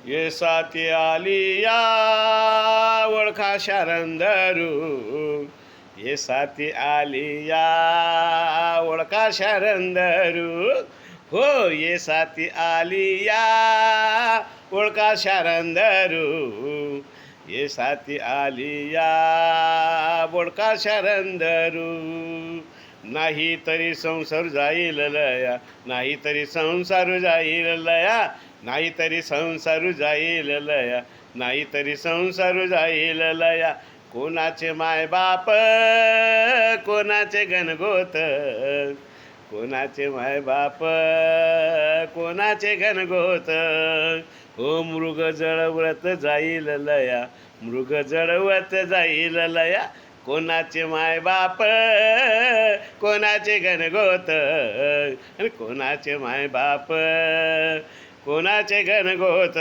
ये साथी आली या ओळखा शारंदरू, ये साथी आली या ओळखा शारंदरू, हो ये साथी आली या ओळखा शारंदरू, ये साथी आली या ओळखा शारंदरू. नाही तरी संसार जाईल लया, नाही तरी संसार जाईल लया, नाही तरी संसार जाईल लया, नाही तरी संसार जाईल लया. कोणाचे मायबाप कोणाचे गणगोत, कोणाचे मायबाप कोणाचे गणगोत, हो मृग जळवत जाईल लया, मृग जळवत जाईल लया. कोणाचे मायबाप कोणाचे गणगोत, आणि कोणाचे मायबाप कोणाचे गणगोत.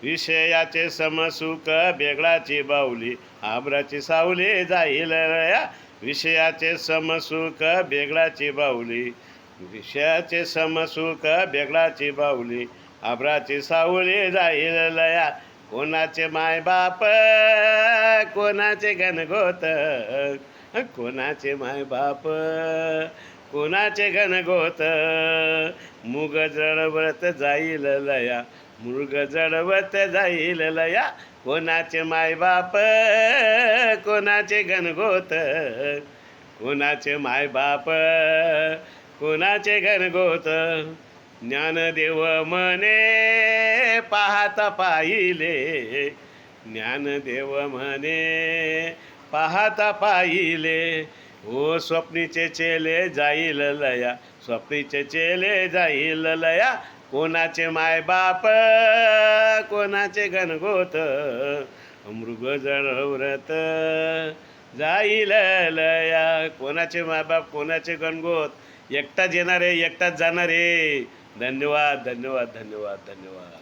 विषयाचे समसुख बेगळाची बाहुली, आब्राची सावली जाईल लया. विषयाचे समसुख बेगळाची बाहुली, विषयाचे समसुख बेगळाची बाहुली, आब्राची सावली जाईल लया. कोणाचे मायबाप कोणाचे गणगोत, कोणाचे मायबाप कोणाचे गणगोत. मुग जळवत जाईल लया, मृग जळवत जाईल लया. कोणाचे मायबाप कोणाचे गणगोत, कोणाचे मायबाप कोणाचे गणगोत. ज्ञानदेव म्हणे पाहता पाहिले, ज्ञानदेव म्हणे पाहता पाहिले, हो स्वप्नीचे चेले जाईल लया, स्वप्नीचे चेले जाईल लया. कोणाचे मायबाप कोणाचे गणगोत, मृग जळवत जाईल लया. कोणाचे मायबाप कोणाचे गणगोत, एकटाच येणार आहे एकटाच जाणार आहे. धन्यवाद धन्यवाद धन्यवाद धन्यवाद.